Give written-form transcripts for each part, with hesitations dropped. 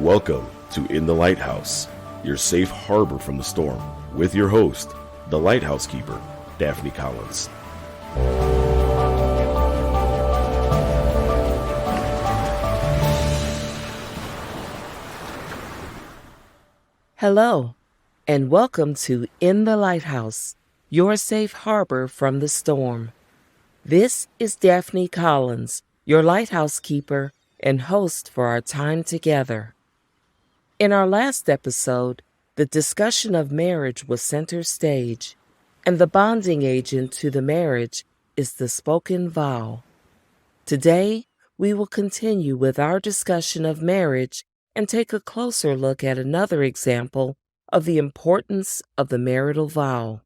Welcome to In the Lighthouse, your safe harbor from the storm, with your host, the Lighthouse Keeper, Daphne Collins. Hello, and welcome to In the Lighthouse, your safe harbor from the storm. This is Daphne Collins, your Lighthouse Keeper and host for our time together. In our last episode, the discussion of marriage was center stage, and the bonding agent to the marriage is the spoken vow. Today, we will continue with our discussion of marriage and take a closer look at another example of the importance of the marital vow.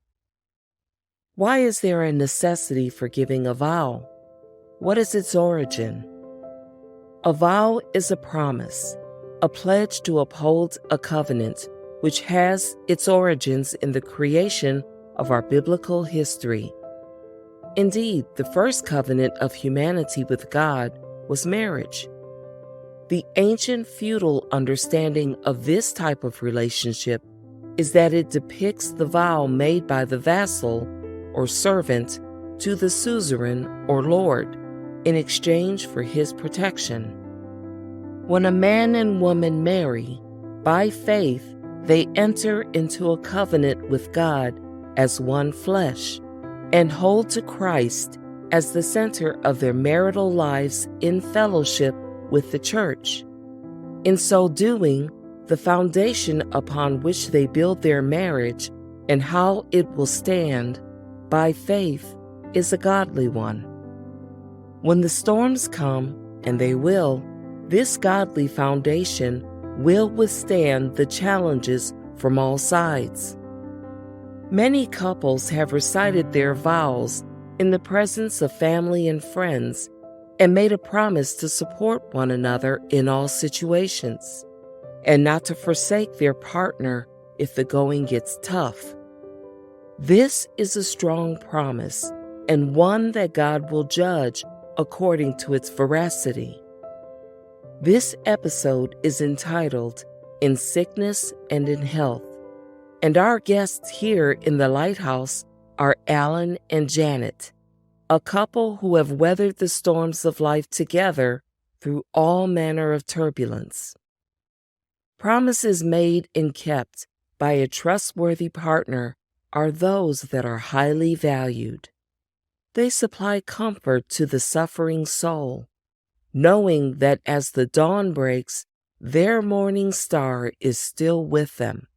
Why is there a necessity for giving a vow? What is its origin? A vow is a promise, a pledge to uphold a covenant, which has its origins in the creation of our biblical history. Indeed, the first covenant of humanity with God was marriage. The ancient feudal understanding of this type of relationship is that it depicts the vow made by the vassal or servant to the suzerain or lord in exchange for his protection. When a man and woman marry, by faith, they enter into a covenant with God as one flesh and hold to Christ as the center of their marital lives in fellowship with the church. In so doing, the foundation upon which they build their marriage and how it will stand by faith is a godly one. When the storms come, and they will, this godly foundation will withstand the challenges from all sides. Many couples have recited their vows in the presence of family and friends and made a promise to support one another in all situations and not to forsake their partner if the going gets tough. This is a strong promise and one that God will judge according to its veracity. This episode is entitled In Sickness and in Health, and our guests here in the Lighthouse are Alan and Janet, a couple who have weathered the storms of life together through all manner of turbulence. Promises made and kept by a trustworthy partner are those that are highly valued. They supply comfort to the suffering soul, knowing that as the dawn breaks, their morning star is still with them.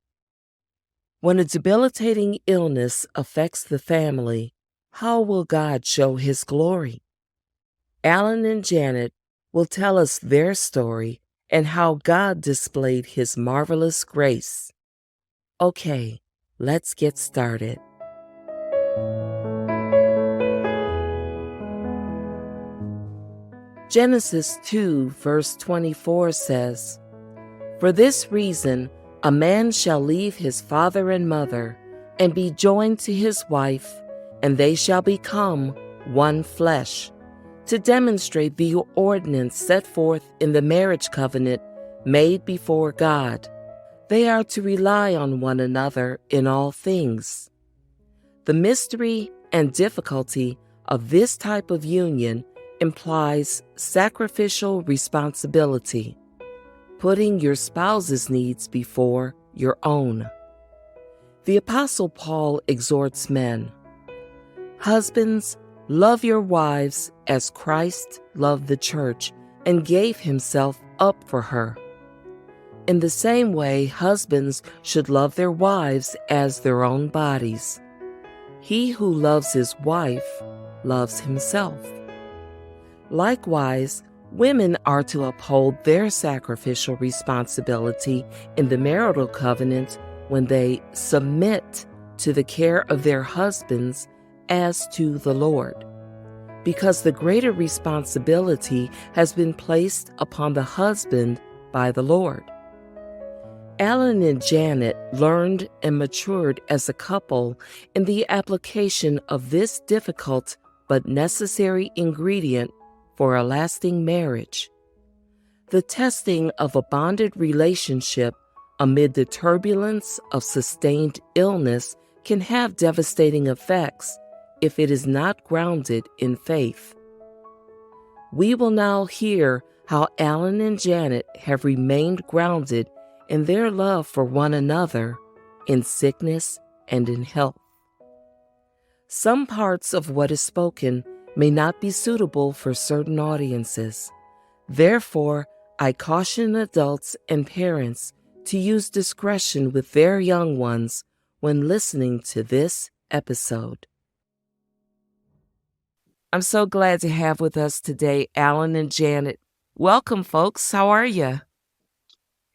When a debilitating illness affects the family, how will God show His glory? Alan and Janet will tell us their story and how God displayed His marvelous grace. Okay, let's get started. Genesis 2, verse 24 says, "For this reason, a man shall leave his father and mother, and be joined to his wife, and they shall become one flesh," to demonstrate the ordinance set forth in the marriage covenant made before God. They are to rely on one another in all things. The mystery and difficulty of this type of union implies sacrificial responsibility, putting your spouse's needs before your own. The Apostle Paul exhorts men, "Husbands, love your wives as Christ loved the church and gave himself up for her." In the same way, husbands should love their wives as their own bodies. He who loves his wife loves himself. Likewise, women are to uphold their sacrificial responsibility in the marital covenant when they submit to the care of their husbands as to the Lord, because the greater responsibility has been placed upon the husband by the Lord. Alan and Janet learned and matured as a couple in the application of this difficult but necessary ingredient for a lasting marriage. The testing of a bonded relationship amid the turbulence of sustained illness can have devastating effects if it is not grounded in faith. We will now hear how Alan and Janet have remained grounded in their love for one another in sickness and in health. Some parts of what is spoken may not be suitable for certain audiences. Therefore, I caution adults and parents to use discretion with their young ones when listening to this episode. I'm so glad to have with us today Alan and Janet. Welcome, folks. How are you?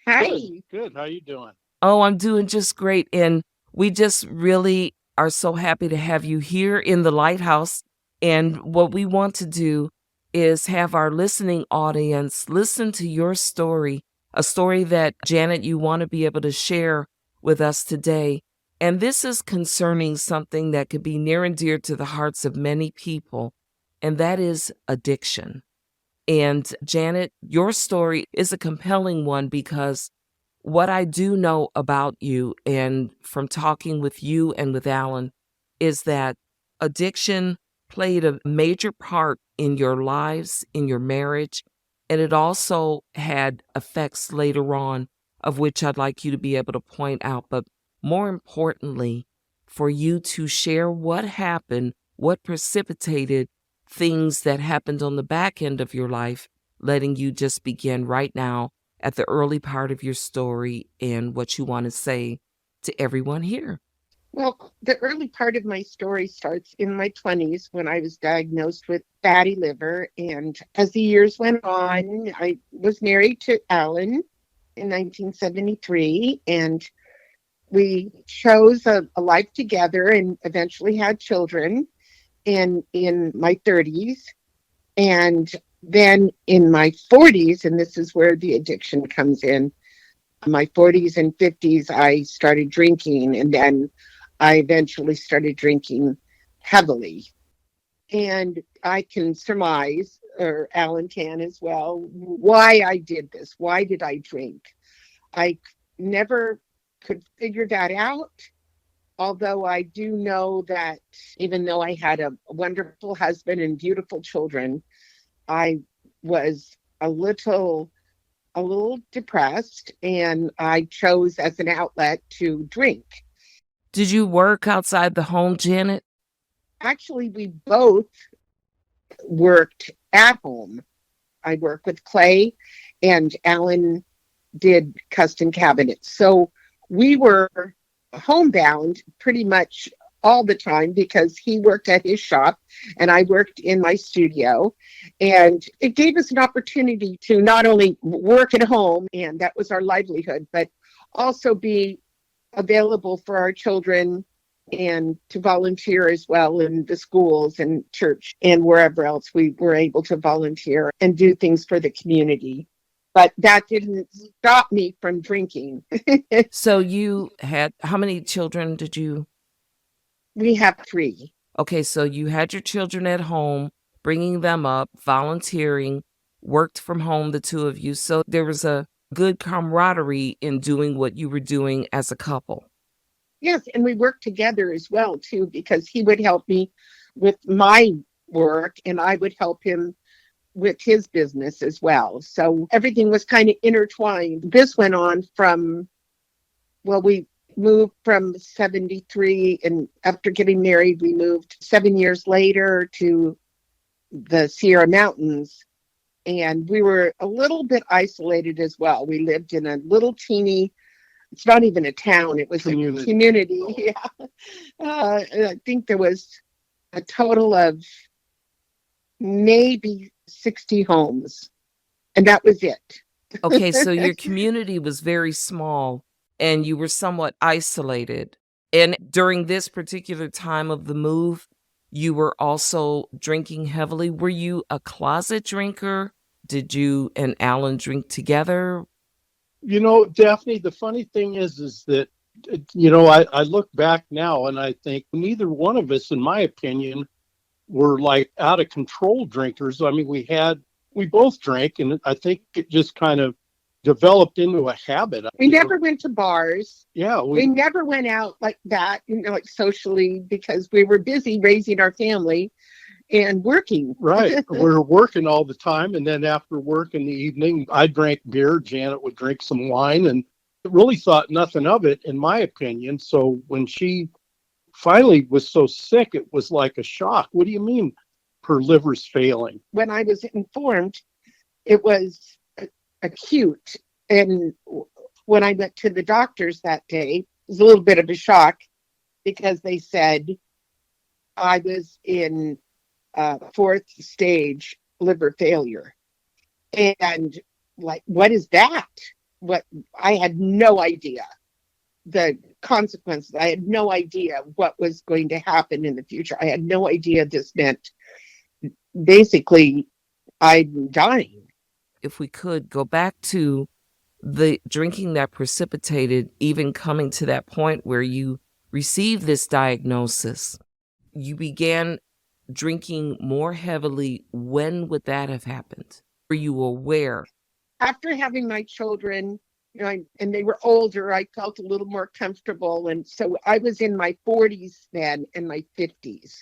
Hi. Good. How you doing? Oh, I'm doing just great. And we just really are so happy to have you here in the Lighthouse. And what we want to do is have our listening audience listen to your story, a story that, Janet, you want to be able to share with us today. And this is concerning something that could be near and dear to the hearts of many people, and that is addiction. And Janet, your story is a compelling one because what I do know about you and from talking with you and with Alan is that addiction played a major part in your lives, in your marriage, and it also had effects later on, of which I'd like you to be able to point out. But more importantly, for you to share what happened, what precipitated things that happened on the back end of your life, letting you just begin right now at the early part of your story and what you want to say to everyone here. Well, the early part of my story starts in my 20s when I was diagnosed with fatty liver. And as the years went on, I was married to Alan in 1973, and we chose a life together and eventually had children in my 30s. And then in my 40s, and this is where the addiction comes in, my 40s and 50s, I started drinking, and then I eventually started drinking heavily. And I can surmise, or Alan can as well, why I did this. Why did I drink? I never could figure that out. Although I do know that even though I had a wonderful husband and beautiful children, I was a little depressed, and I chose as an outlet to drink. Did you work outside the home, Janet? Actually, we both worked at home. I worked with clay, and Alan did custom cabinets. So we were homebound pretty much all the time because he worked at his shop and I worked in my studio. And it gave us an opportunity to not only work at home, and that was our livelihood, but also be available for our children and to volunteer as well in the schools and church and wherever else we were able to volunteer and do things for the community. But that didn't stop me from drinking. So you had, how many children did you? We have 3. Okay, so you had your children at home, bringing them up, volunteering, worked from home, the two of you. So there was a good camaraderie in doing what you were doing as a couple. Yes, and we worked together as well, too, because he would help me with my work and I would help him with his business as well. So everything was kind of intertwined. This went on from, well, we moved from 73, and after getting married, we moved 7 years later to the Sierra Mountains. And we were a little bit isolated as well. We lived in a little teeny, it's not even a town, it was a community. Yeah. I think there was a total of maybe 60 homes, and that was it. Okay, so your community was very small and you were somewhat isolated. And during this particular time of the move, you were also drinking heavily. Were you a closet drinker? Did you and Alan drink together? You know, Daphne, the funny thing is that, I look back now and I think neither one of us, in my opinion, were like out of control drinkers. I mean, we had we both drank, and I think it just kind of developed into a habit. We never went to bars. Yeah, We never went out like that, like socially, because we were busy raising our family and working. right. We were working all the time, and then after work in the evening, I drank beer. Janet would drink some wine, and really thought nothing of it, in my opinion. So when she finally was so sick, it was like a shock. What do you mean her liver's failing? When I was informed, it was acute. And when I went to the doctors that day, it was a little bit of a shock because they said I was in fourth stage liver failure. And like, what is that? What I had no idea the consequences. I had no idea what was going to happen in the future. I had no idea this meant basically I'm dying. If we could go back to the drinking that precipitated even coming to that point where you received this diagnosis, you began drinking more heavily. When would that have happened? Were you aware? After having my children, and they were older, I felt a little more comfortable. And so I was in my 40s then and my 50s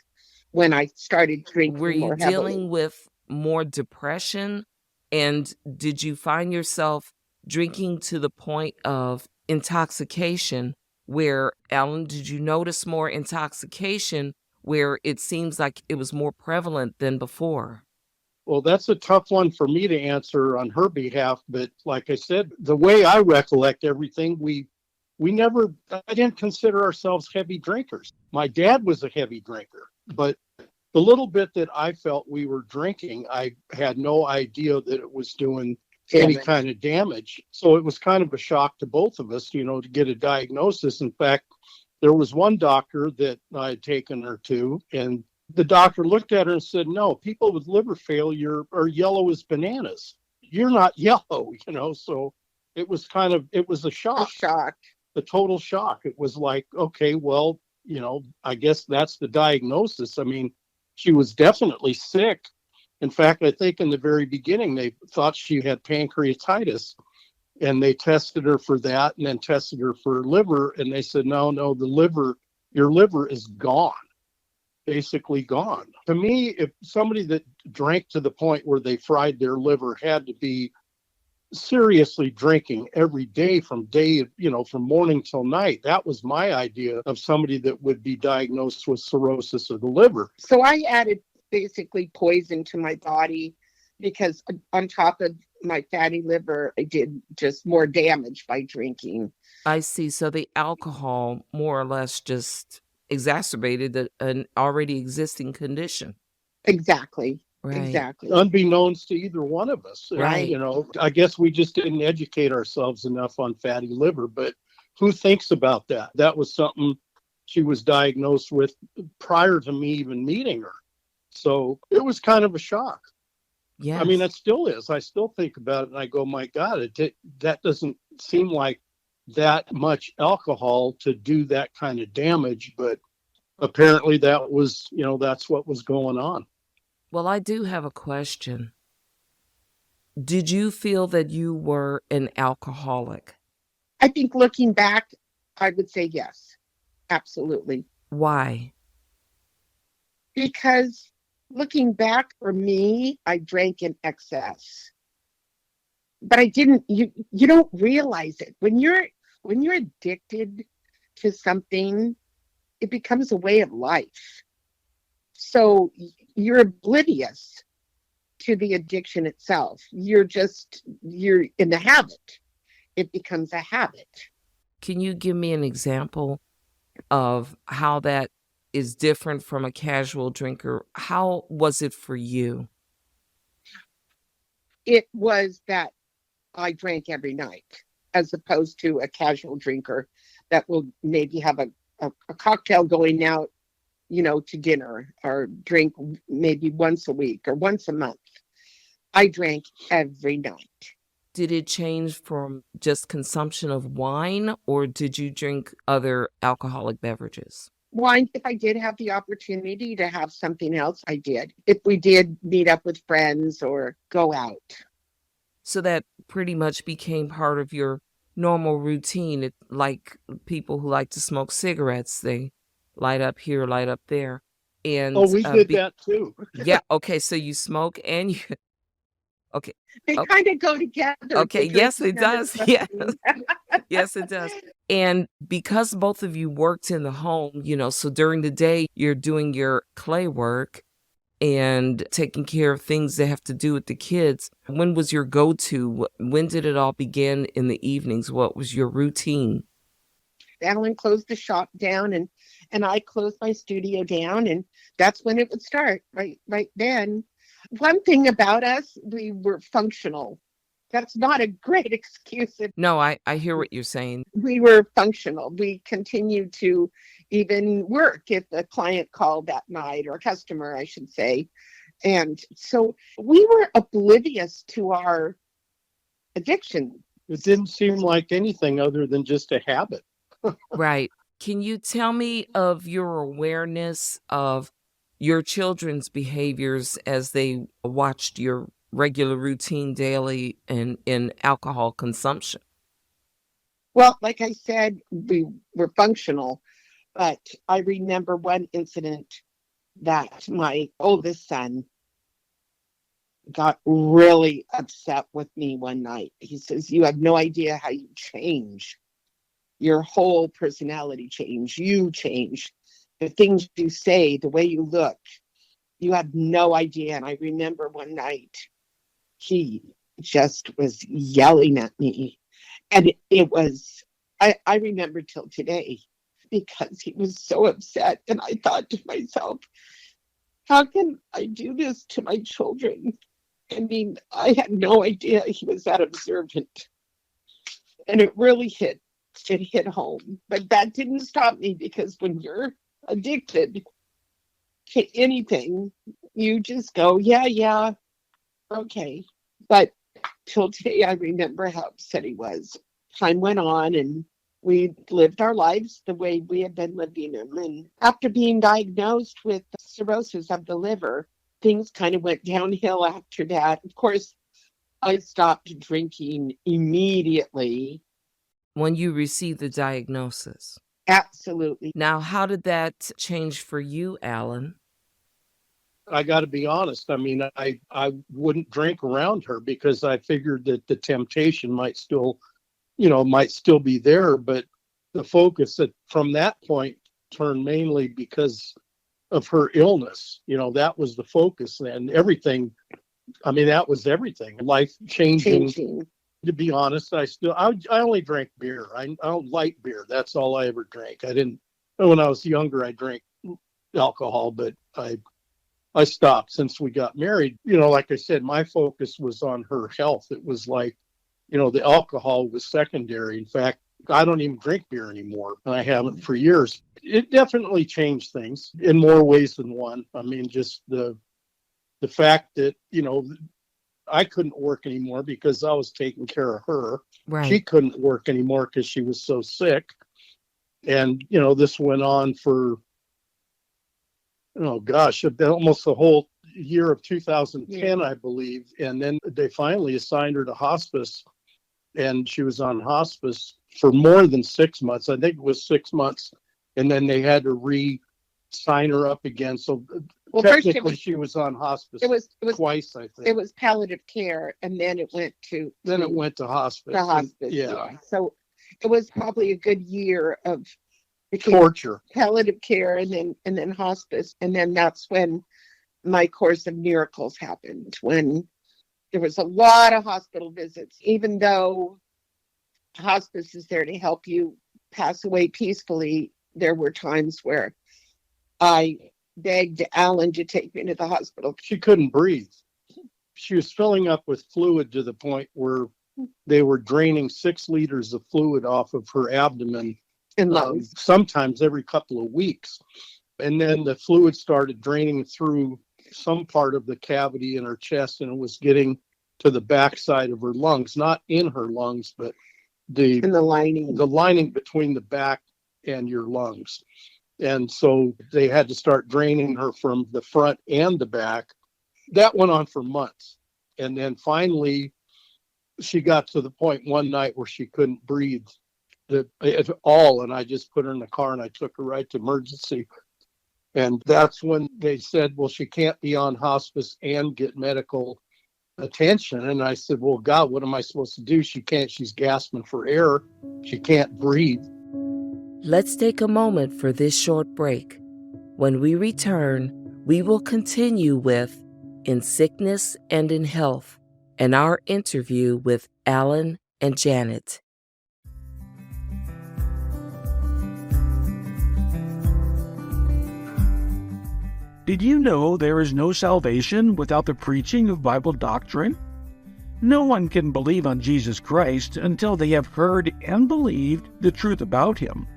when I started drinking Were you more heavily. dealing with more depression? And did you find yourself drinking to the point of intoxication where, Alan, did you notice more intoxication where it seems like it was more prevalent than before? Well, that's a tough one for me to answer on her behalf. But like I said, the way I recollect everything, I didn't consider ourselves heavy drinkers. My dad was a heavy drinker, but the little bit that I felt we were drinking, I had no idea that it was doing any kind of damage. So it was kind of a shock to both of us, to get a diagnosis. In fact, there was one doctor that I had taken her to, and the doctor looked at her and said, "No, people with liver failure are yellow as bananas. You're not yellow," So it was a shock. A total shock. It was like, okay, well, I guess that's the diagnosis. I mean, she was definitely sick. In fact, I think in the very beginning, they thought she had pancreatitis, and they tested her for that and then tested her for liver. And they said, no, your liver is gone. Basically gone. To me, if somebody that drank to the point where they fried their liver had to be seriously drinking every day from morning till night, that was my idea of somebody that would be diagnosed with cirrhosis of the liver. So I added basically poison to my body because on top of my fatty liver, I did just more damage by drinking. I see. So the alcohol more or less just exacerbated an already existing condition. Exactly. Right. Exactly. Unbeknownst to either one of us. Right. I guess we just didn't educate ourselves enough on fatty liver, but who thinks about that? That was something she was diagnosed with prior to me even meeting her. So it was kind of a shock. Yeah. I mean, it still is. I still think about it and I go, my God, that doesn't seem like that much alcohol to do that kind of damage. But apparently that was, that's what was going on. Well, I do have a question. Did you feel that you were an alcoholic? I think looking back, I would say yes, absolutely. Why? Because looking back for me, I drank in excess. But I didn't, you don't realize it. When you're addicted to something, it becomes a way of life. So you're oblivious to the addiction itself. You're in the habit. It becomes a habit. Can you give me an example of how that is different from a casual drinker? How was it for you? It was that I drank every night, as opposed to a casual drinker that will maybe have a cocktail going out, to dinner, or drink maybe once a week or once a month. I drank every night. Did it change from just consumption of wine, or did you drink other alcoholic beverages? why, if I did have the opportunity to have something else, I did. If we did meet up with friends or go out. So that pretty much became part of your normal routine. Like people who like to smoke cigarettes, they light up here, light up there. And Oh, we did that too. yeah, okay, so you smoke and you okay. They o- kind of go together. Okay, The yes, it drinking and the does. Yeah. smoking. Yes, it does. And because both of you worked in the home, so during the day you're doing your clay work and taking care of things that have to do with the kids. When was your go-to? When did it all begin in the evenings? What was your routine? Alan closed the shop down, and I closed my studio down, and that's when it would start. Right then. One thing about us, we were functional. That's not a great excuse. No, I hear what you're saying. We were functional. We continued to even work if a client called that night, or a customer, I should say. And so we were oblivious to our addiction. It didn't seem like anything other than just a habit. Right. Can you tell me of your awareness of your children's behaviors as they watched your regular routine daily in alcohol consumption? Well, like I said, we were functional, but I remember one incident that my oldest son got really upset with me one night. He says, "You have no idea how you change. Your whole personality change. You change. The things you say, the way you look. You have no idea." And I remember one night he just was yelling at me. And it was, I remember till today, because he was so upset. And I thought to myself, how can I do this to my children? I mean, I had no idea he was that observant. And it really hit home. But that didn't stop me, because when you're addicted to anything, you just go, yeah, okay. But till today, I remember how upset he was. Time went on, and we lived our lives the way we had been living them. And after being diagnosed with cirrhosis of the liver, things kind of went downhill after that. Of course, I stopped drinking immediately. When you received the diagnosis? Absolutely. Now, how did that change for you, Alan? I got to be honest. I mean, I wouldn't drink around her because I figured that the temptation might still be there. But the focus from that point turned mainly because of her illness. That was the focus then. Everything. I mean, that was everything. Life changing. To be honest, I only drank beer. I don't like beer. That's all I ever drank. When I was younger, I drank alcohol, but I stopped since we got married. Like I said, my focus was on her health. It was like, the alcohol was secondary. In fact, I don't even drink beer anymore, and I haven't for years. It definitely changed things in more ways than one. I mean, just the fact that, I couldn't work anymore because I was taking care of her. Right. She couldn't work anymore because she was so sick. And, this went on for, almost the whole year of 2010, I believe. And then they finally assigned her to hospice, and she was on hospice for more than 6 months. I think it was 6 months. And then they had to sign her up again. So technically she was on hospice twice, I think. It was palliative care, and then it went to hospice. The hospice. Yeah. So it was probably a good year of torture, palliative care, and then hospice. And then that's when my course of miracles happened, when there was a lot of hospital visits. Even though hospice is there to help you pass away peacefully, there were times where I begged Alan to take me to the hospital. She couldn't breathe. She was filling up with fluid to the point where they were draining 6 liters of fluid off of her abdomen, and lungs, sometimes every couple of weeks. And then the fluid started draining through some part of the cavity in her chest, and it was getting to the backside of her lungs, not in her lungs, but the lining between the back and your lungs. And so they had to start draining her from the front and the back. That went on for months. And then finally, she got to the point one night where she couldn't breathe at all. And I just put her in the car and I took her right to emergency. And that's when they said, well, she can't be on hospice and get medical attention. And I said, well, God, what am I supposed to do? She can't, she's gasping for air. She can't breathe. Let's take a moment for this short break. When we return, we will continue with In Sickness and in Health and our interview with Alan and Janet. Did you know there is no salvation without the preaching of Bible doctrine? No one can believe on Jesus Christ until they have heard and believed the truth about him.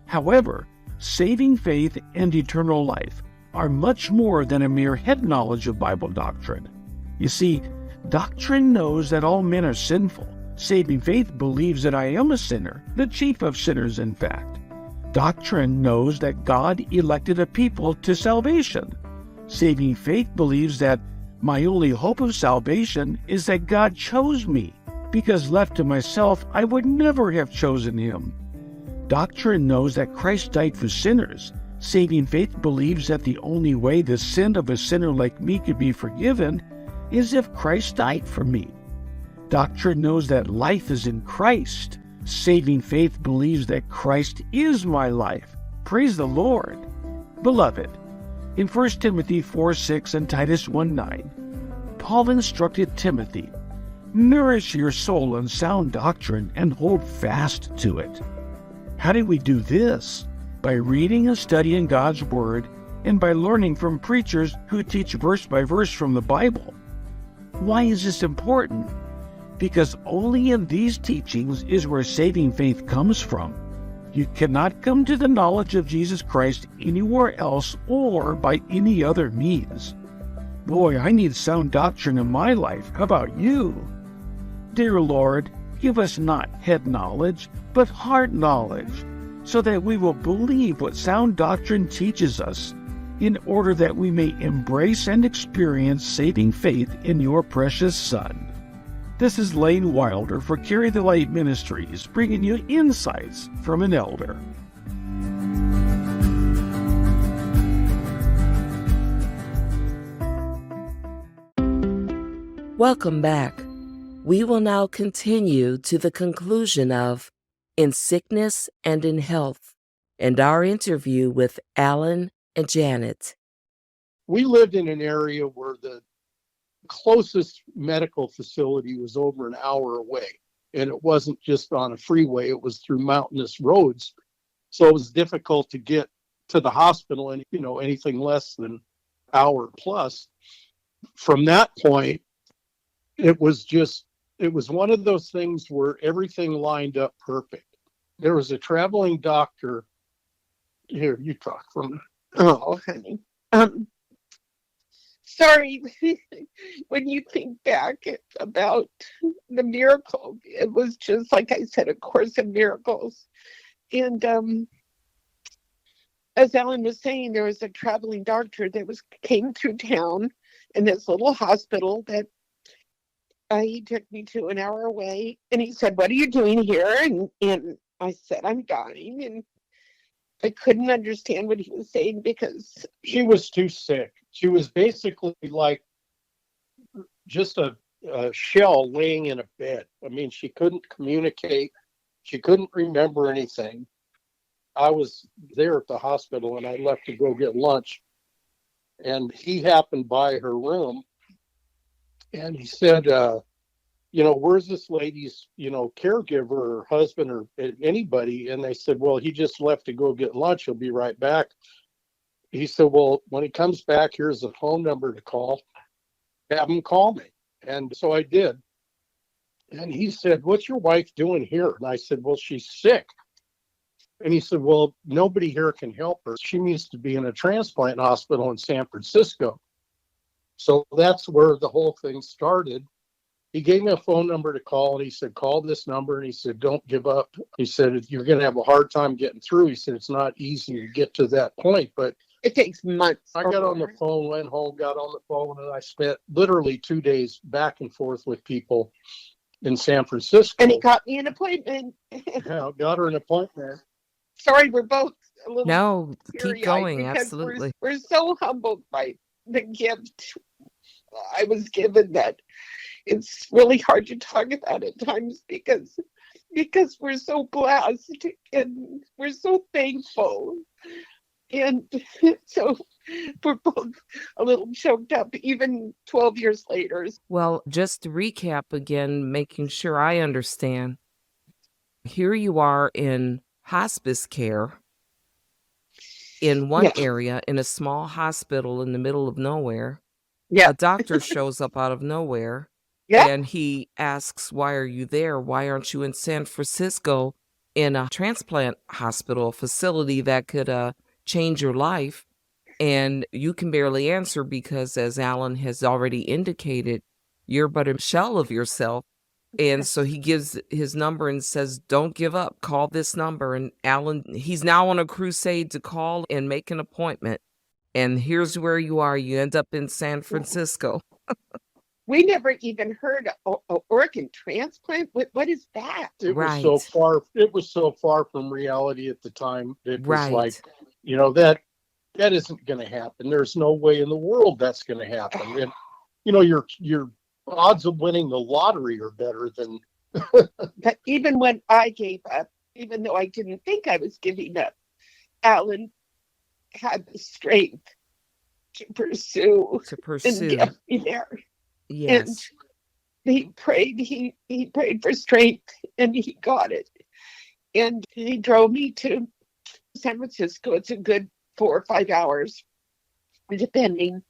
However, saving faith and eternal life are much more than a mere head knowledge of Bible doctrine. You see, doctrine knows that all men are sinful. Saving faith believes that I am a sinner, the chief of sinners, in fact. Doctrine knows that God elected a people to salvation. Saving faith believes that my only hope of salvation is that God chose me, because left to myself, I would never have chosen him. Doctrine knows that Christ died for sinners. Saving faith believes that the only way the sin of a sinner like me could be forgiven is if Christ died for me. Doctrine knows that life is in Christ. Saving faith believes that Christ is my life. Praise the Lord. Beloved, in 1 Timothy 4:6 and Titus 1:9, Paul instructed Timothy, nourish your soul in sound doctrine and hold fast to it. How do we do this? By reading and studying God's Word and by learning from preachers who teach verse by verse from the Bible. Why is this important? Because only in these teachings is where saving faith comes from. You cannot come to the knowledge of Jesus Christ anywhere else or by any other means. Boy, I need sound doctrine in my life. How about you? Dear Lord, give us not head knowledge, but heart knowledge, so that we will believe what sound doctrine teaches us, in order that we may embrace and experience saving faith in your precious Son. This is Lane Wilder for Carry the Light Ministries, bringing you insights from an elder. Welcome back. We will now continue to the conclusion of In Sickness and in Health and our interview with Alan and Janet. We lived in an area where the closest medical facility was over an hour away. And it wasn't just on a freeway, it was through mountainous roads. So it was difficult to get to the hospital and, anything less than hour plus. From that point, it was one of those things where everything lined up perfect. There was a traveling doctor. Here, you talk from. Oh, honey. Sorry, when you think back about the miracle, it was just, like I said, a course of miracles. And as Alan was saying, there was a traveling doctor that came through town in this little hospital that he took me to an hour away. And he said, what are you doing here? And I said, I'm dying. And I couldn't understand what he was saying because she was too sick. She was basically like just a shell laying in a bed. I mean, she couldn't communicate. She couldn't remember anything. I was there at the hospital and I left to go get lunch. And he happened by her room and he said, where's this lady's, caregiver or husband or anybody? And they said, well, he just left to go get lunch. He'll be right back. He said, well, when he comes back, here's a phone number to call. Have him call me. And so I did. And he said, what's your wife doing here? And I said, well, she's sick. And he said, well, nobody here can help her. She needs to be in a transplant hospital in San Francisco. So that's where the whole thing started. He gave me a phone number to call, and he said, call this number. And he said, don't give up. He said, you're going to have a hard time getting through. He said, it's not easy to get to that point, but It takes months. I got on the phone, went home, got on the phone, and I spent literally 2 days back and forth with people in San Francisco. And he got me an appointment. Yeah, got her an appointment. Sorry, we're both a little No, keep teary-eyed going. because Absolutely. We're so humbled by the gift I was given that it's really hard to talk about at times because we're so blessed and we're so thankful. And so we're both a little choked up, even 12 years later. Well, just to recap again, making sure I understand. Here you are in hospice care in one Yeah. area in a small hospital in the middle of nowhere. Yeah. A doctor shows up out of nowhere. Yeah. And he asks, why are you there? Why aren't you in San Francisco in a transplant hospital, a facility that could change your life? And you can barely answer because, as Alan has already indicated, you're but a shell of yourself. And so he gives his number and says, don't give up. Call this number. And Alan, he's now on a crusade to call and make an appointment. And here's where you are. You end up in San Francisco. We never even heard of organ transplant. What is that? It Right. was so far from reality at the time. It was Right. like, that isn't going to happen. There's no way in the world that's going to happen. And your odds of winning the lottery are better than. But even when I gave up, even though I didn't think I was giving up, Alan had the strength to pursue and get me there. Yes. And he prayed for strength, and he got it. And he drove me to San Francisco. It's a good 4 or 5 hours, depending.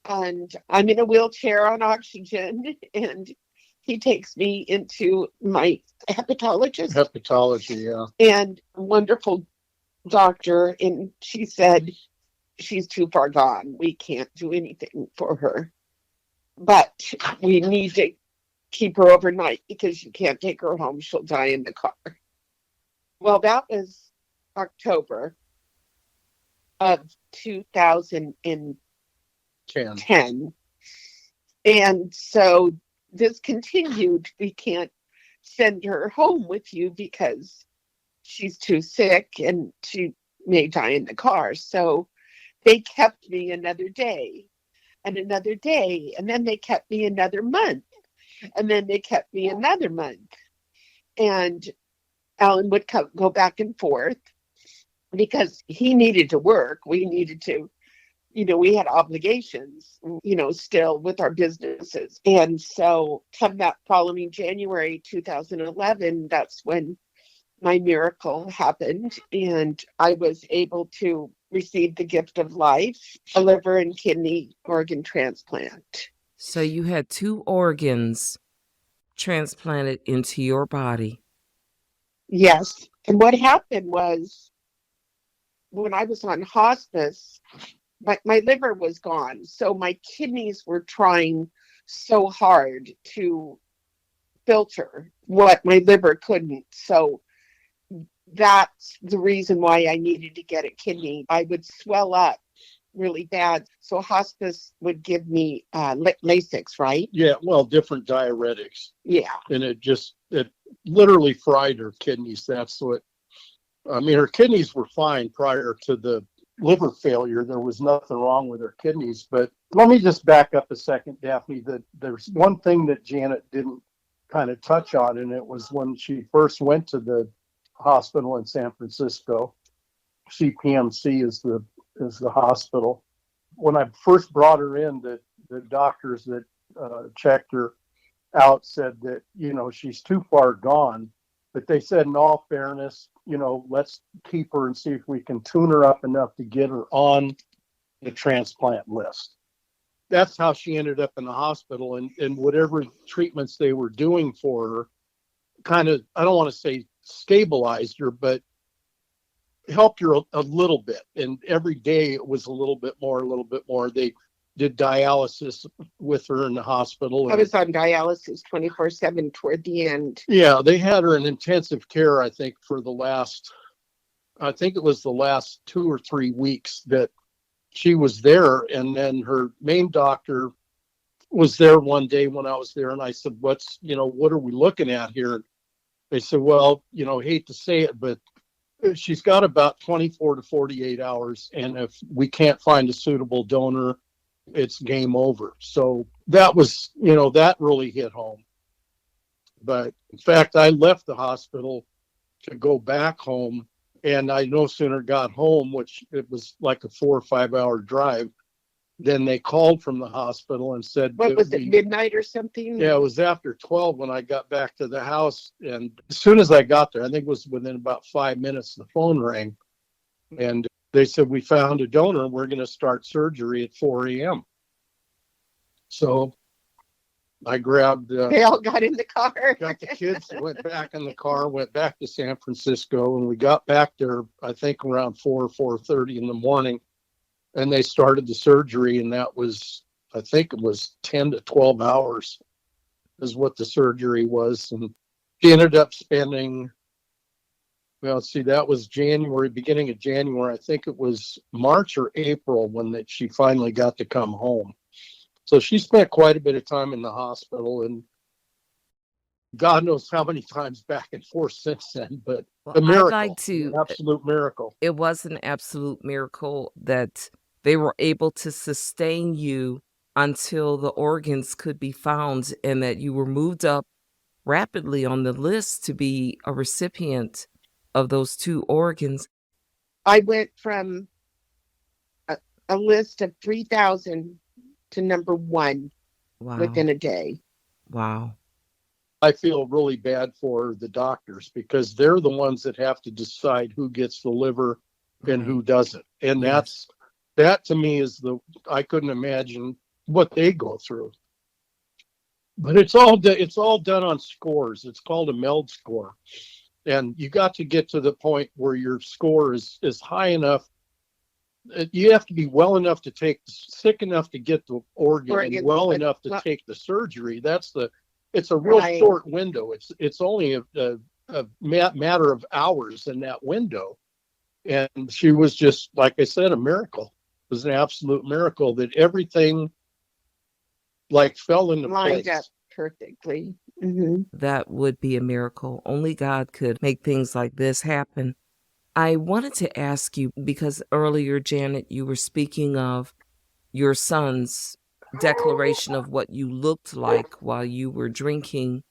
And I'm in a wheelchair on oxygen, and he takes me into my hepatologist. Hepatology, yeah. And a wonderful doctor, and she said, she's too far gone. We can't do anything for her. But we need to keep her overnight because you can't take her home. She'll die in the car. Well, that was October of 2010. And so this continued. We can't send her home with you because she's too sick and she may die in the car. So they kept me another day. And another day, and then they kept me another month, and then they kept me another month. And Alan would go back and forth because he needed to work. We needed to, we had obligations, still with our businesses. And so come that following January 2011, that's when my miracle happened, and I was able to receive the gift of life, a liver and kidney organ transplant. So you had 2 organs transplanted into your body. Yes. And what happened was when I was on hospice, my liver was gone. So my kidneys were trying so hard to filter what my liver couldn't. So that's the reason why I needed to get a kidney. I would swell up really bad. So hospice would give me Lasix, right? Yeah, well, different diuretics. Yeah. And it literally fried her kidneys. Her kidneys were fine prior to the liver failure. There was nothing wrong with her kidneys. But let me just back up a second, Daphne. There's one thing that Janet didn't kind of touch on, and it was when she first went to the hospital in San Francisco. CPMC is the hospital. When I first brought her in, the doctors that checked her out said that she's too far gone, but they said in all fairness, let's keep her and see if we can tune her up enough to get her on the transplant list. That's how she ended up in the hospital, and whatever treatments they were doing for her kind of, I don't want to say stabilized her, but helped her a little bit. And every day it was a little bit more. They did dialysis with her in the hospital. I was on dialysis 24/7 toward the end. Yeah, they had her in intensive care, I think, for I think it was the last 2 or 3 weeks that she was there. And then her main doctor was there one day when I was there. And I said, what are we looking at here? They said, well, hate to say it, but she's got about 24 to 48 hours. And if we can't find a suitable donor, it's game over. So that was, that really hit home. But in fact, I left the hospital to go back home. And I no sooner got home, which it was like a 4 or 5 hour drive, then they called from the hospital and said, what was it, midnight or something? Yeah, it was after 12 when I got back to the house. And as soon as I got there, I think it was within about 5 minutes, the phone rang. And they said, we found a donor and we're going to start surgery at 4 a.m. So I grabbed... they all got in the car. Got the kids, went back in the car, went back to San Francisco, and we got back there, I think, around 4:30 in the morning. And they started the surgery, and that was, I think it was 10 to 12 hours is what the surgery was. And she ended up spending, well, let's see, that was January, beginning of January. I think it was March or April when she finally got to come home. So she spent quite a bit of time in the hospital, and God knows how many times back and forth since then, but a miracle, I'd like to, an absolute miracle. It was an absolute miracle that they were able to sustain you until the organs could be found, and that you were moved up rapidly on the list to be a recipient of those 2 organs. I went from a list of 3,000 to number 1 within a day. Wow. I feel really bad for the doctors because they're the ones that have to decide who gets the liver and who doesn't. And that to me is I couldn't imagine what they go through. But it's all done on scores. It's called a MELD score. And you got to get to the point where your score is high enough. You have to be well enough to sick enough to get the organ and well enough to take the surgery. It's a real short window. It's only a matter of hours in that window. And she was just, like I said, a miracle. It was an absolute miracle that everything fell into lined place. Up perfectly. Mm-hmm. That would be a miracle. Only God could make things like this happen. I wanted to ask you, because earlier, Janet, you were speaking of your son's declaration of what you looked like while you were drinking,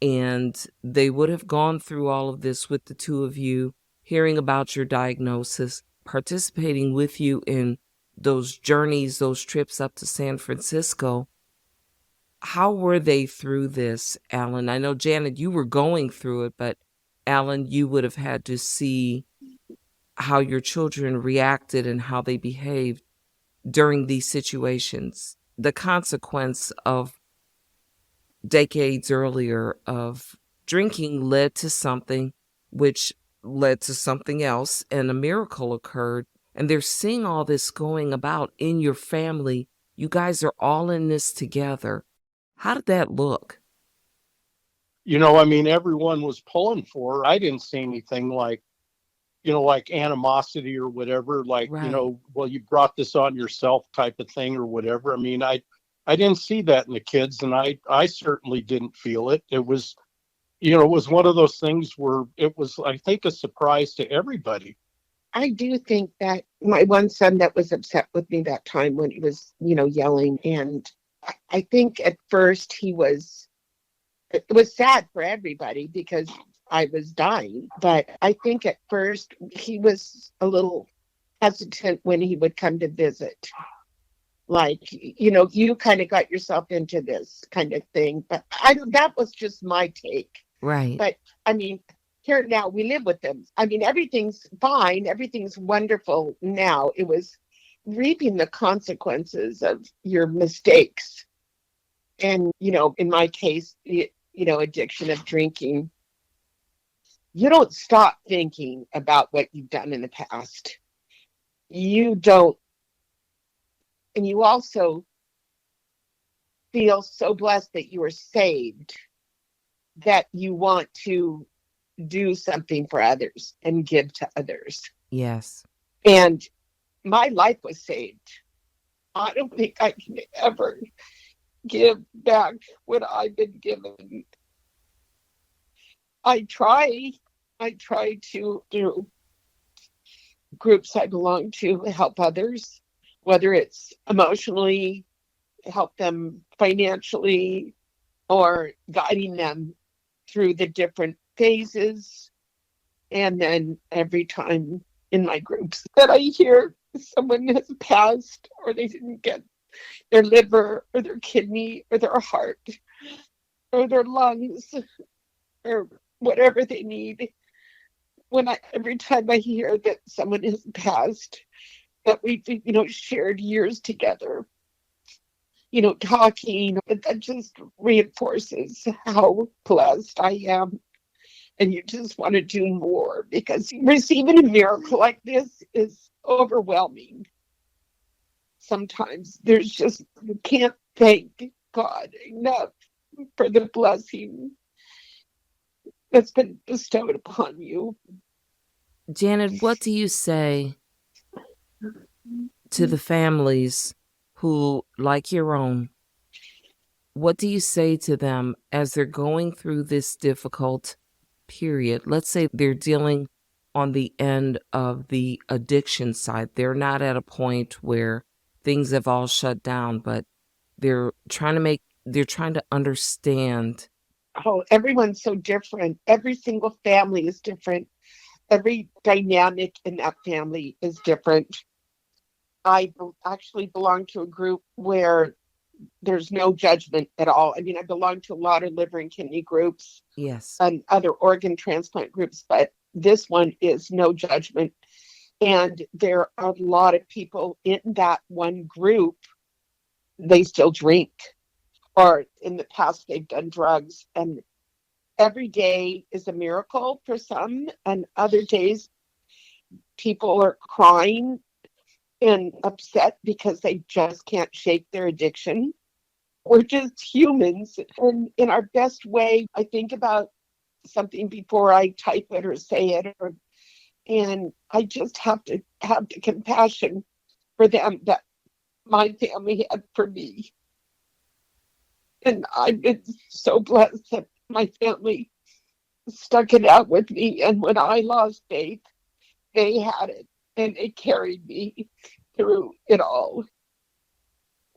and they would have gone through all of this with the 2 of you, hearing about your diagnosis, participating with you in those journeys, those trips up to San Francisco. How were they through this, Alan? I know, Janet, you were going through it, but Alan, you would have had to see how your children reacted and how they behaved during these situations. The consequence of decades earlier of drinking led to something which led to something else, and a miracle occurred. And they're seeing all this going about in your family. You guys are all in this together. How did that look? Everyone was pulling for her. I didn't see anything like animosity or whatever, well, you brought this on yourself type of thing or whatever. I didn't see that in the kids, and I certainly didn't feel it. It was, it was one of those things where it was, I think, a surprise to everybody. I do think that my one son that was upset with me that time when he was, yelling, and I think at first it was sad for everybody because I was dying, but I think at first he was a little hesitant when he would come to visit. You kind of got yourself into this kind of thing, but that was just my take. Right. But here now we live with them. Everything's fine. Everything's wonderful now. It was reaping the consequences of your mistakes. And, in my case, addiction of drinking. You don't stop thinking about what you've done in the past. You don't. And you also feel so blessed that you are saved that you want to do something for others and give to others. Yes. And my life was saved. I don't think I can ever give back what I've been given. I try to, through groups I belong to, help others, whether it's emotionally, help them financially, or guiding them through the different phases. And then every time in my groups that I hear someone has passed, or they didn't get their liver or their kidney or their heart or their lungs or whatever they need, every time I hear that someone has passed, that we've shared years together, talking, that just reinforces how blessed I am. And you just want to do more, because receiving a miracle like this is overwhelming. Sometimes you can't thank God enough for the blessing that's been bestowed upon you. Janet, what do you say to the families who, like your own, what do you say to them as they're going through this difficult period? Let's say they're dealing on the end of the addiction side. They're not at a point where things have all shut down, but they're trying to understand. Oh, everyone's so different. Every single family is different. Every dynamic in that family is different. I actually belong to a group where there's no judgment at all. I mean, I belong to a lot of liver and kidney groups. Yes. And other organ transplant groups, but this one is no judgment. And there are a lot of people in that one group, they still drink, or in the past they've done drugs. And every day is a miracle for some, and other days people are crying and upset because they just can't shake their addiction. We're just humans, and in our best way, I think about something before I type it or say it, and I just have to have the compassion for them that my family had for me. And I've been so blessed that my family stuck it out with me, and when I lost faith, they had it, and it carried me through it all.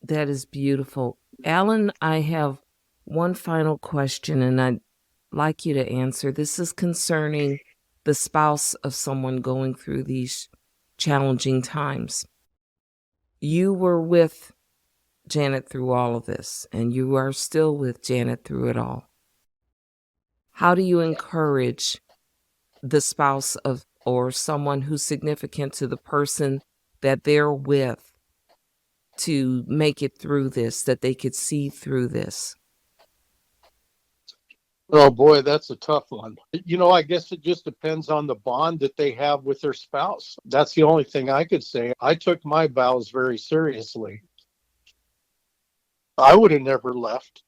That is beautiful. Alan, I have one final question, and I'd like you to answer. This is concerning the spouse of someone going through these challenging times. You were with Janet through all of this, and you are still with Janet through it all. How do you encourage the spouse of or someone who's significant to the person that they're with to make it through this, that they could see through this? Oh boy, that's a tough one. I guess it just depends on the bond that they have with their spouse. That's the only thing I could say. I took my vows very seriously. I would have never left.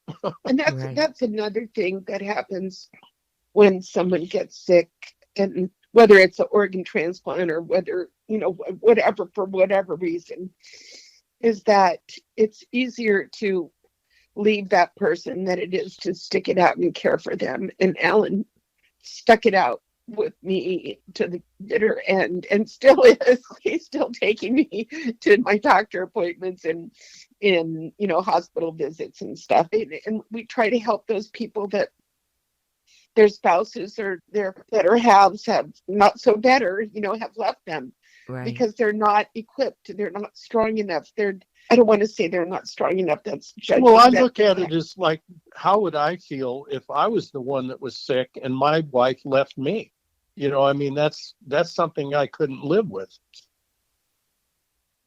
And that's another thing that happens when someone gets sick, and whether it's an organ transplant or whether, whatever, for whatever reason, is that it's easier to leave that person than it is to stick it out and care for them. And Alan stuck it out with me to the bitter end, and still is. He's still taking me to my doctor appointments and in hospital visits and stuff. And we try to help those people that their spouses or their better halves have not so better, have left them. Right. Because they're not equipped, they're not strong enough. I don't want to say they're not strong enough. That's judgment. Well, I look at it as like, how would I feel if I was the one that was sick and my wife left me? That's something I couldn't live with.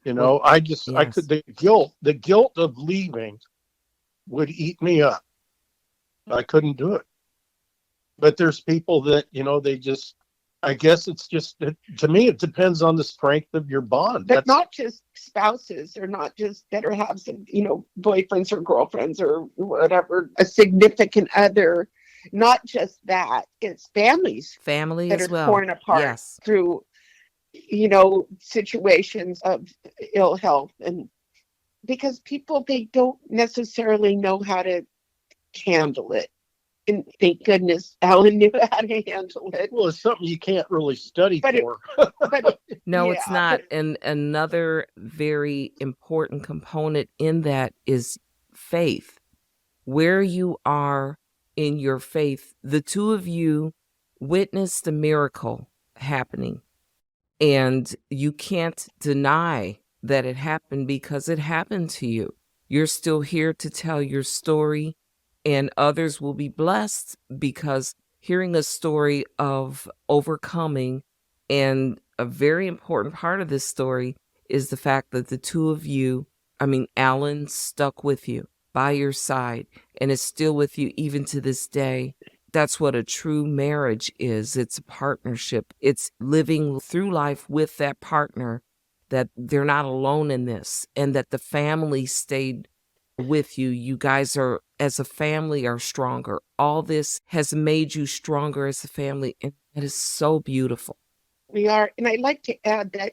I could, the guilt of leaving would eat me up. I couldn't do it. But there's people that, I guess it's just, to me, it depends on the strength of your bond. But not just spouses, or not just that are have some, boyfriends or girlfriends or whatever, a significant other. Not just that, it's families Family that as are well. torn apart Yes. through, situations of ill health, and because people, they don't necessarily know how to handle it. And thank goodness Alan knew how to handle it. Well, it's something you can't really study But for. No, yeah, it's not. And another very important component in that is faith. Where you are in your faith, the two of you witnessed the miracle happening. And you can't deny that it happened because it happened to you. You're still here to tell your story, and others will be blessed because hearing a story of overcoming, and a very important part of this story is the fact that the two of you, Alan stuck with you by your side and is still with you even to this day. That's what a true marriage is. It's a partnership. It's living through life with that partner, that they're not alone in this, and that the family stayed with you. You guys are, as a family, are stronger. All this has made you stronger as a family, and it is so beautiful. We are. And I'd like to add that,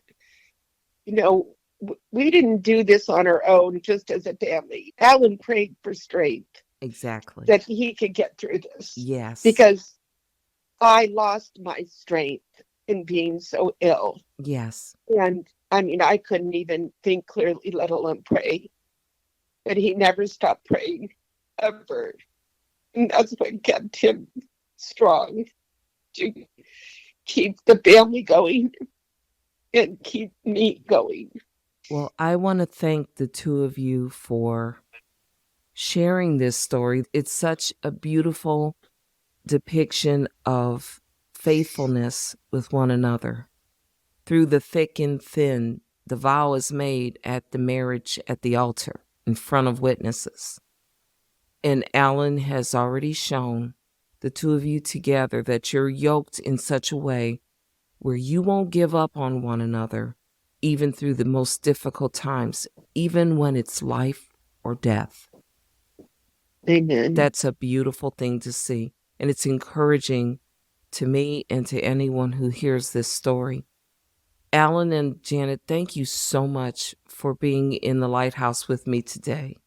we didn't do this on our own just as a family. Alan prayed for strength. Exactly. That he could get through this. Yes. Because I lost my strength in being so ill. Yes. And I couldn't even think clearly, let alone pray. But he never stopped praying, ever. And that's what kept him strong, to keep the family going and keep me going. Well, I want to thank the two of you for sharing this story. It's such a beautiful depiction of faithfulness with one another. Through the thick and thin, the vow is made at the marriage at the altar in front of witnesses. And Alan has already shown the two of you together that you're yoked in such a way where you won't give up on one another, even through the most difficult times, even when it's life or death. Amen. That's a beautiful thing to see. And it's encouraging to me and to anyone who hears this story. Alan and Janet, thank you so much for being in the lighthouse with me today.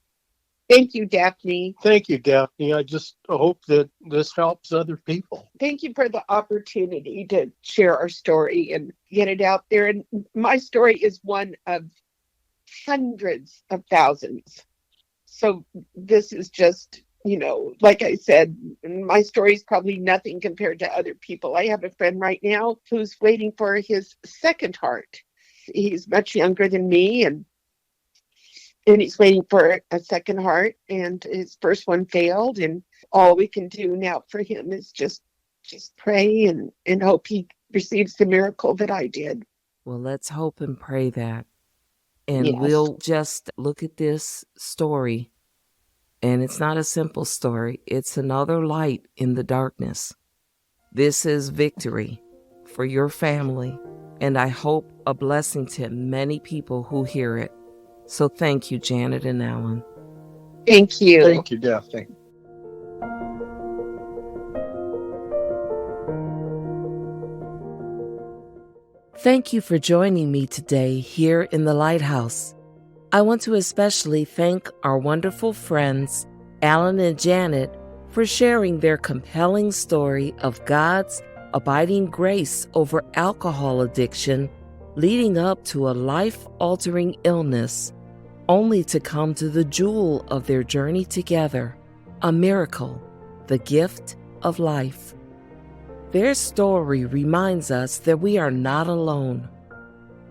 Thank you, Daphne. Thank you, Daphne. I just hope that this helps other people. Thank you for the opportunity to share our story and get it out there. And my story is one of hundreds of thousands. So this is just, like I said, my story is probably nothing compared to other people. I have a friend right now who's waiting for his second heart. He's much younger than me, and he's waiting for a second heart, and his first one failed. And all we can do now for him is just pray and hope he receives the miracle that I did. Well, let's hope and pray that. And Yes. We'll just look at this story. And it's not a simple story. It's another light in the darkness. This is victory for your family. And I hope a blessing to many people who hear it. So thank you, Janet and Alan. Thank you. Thank you, Daphne. Thank you for joining me today here in the Lighthouse. I want to especially thank our wonderful friends, Alan and Janet, for sharing their compelling story of God's abiding grace over alcohol addiction, leading up to a life-altering illness, only to come to the jewel of their journey together, a miracle, the gift of life. Their story reminds us that we are not alone.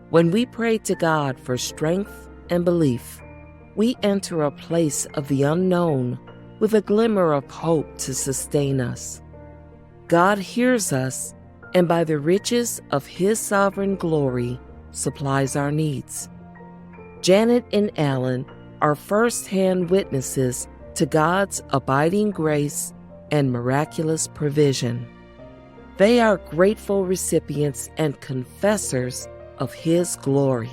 When we pray to God for strength and belief, we enter a place of the unknown with a glimmer of hope to sustain us. God hears us, and by the riches of His sovereign glory, supplies our needs. Janet and Alan are first-hand witnesses to God's abiding grace and miraculous provision. They are grateful recipients and confessors of His glory.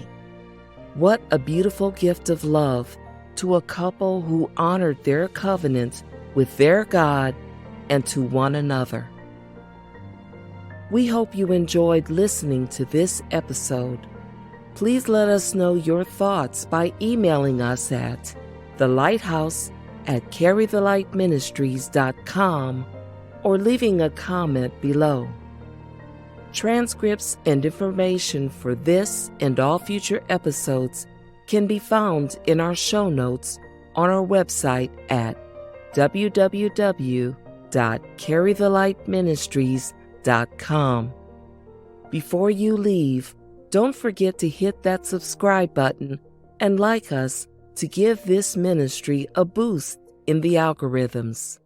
What a beautiful gift of love to a couple who honored their covenant with their God and to one another. We hope you enjoyed listening to this episode. Please let us know your thoughts by emailing us at thelighthouse@carrythelightministries.com or leaving a comment below. Transcripts and information for this and all future episodes can be found in our show notes on our website at www.carrythelightministries.com. Before you leave, don't forget to hit that subscribe button and like us to give this ministry a boost in the algorithms.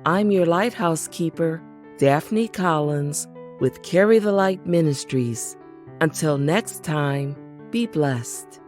I'm your lighthouse keeper, Daphne Collins, with Carry the Light Ministries. Until next time, be blessed.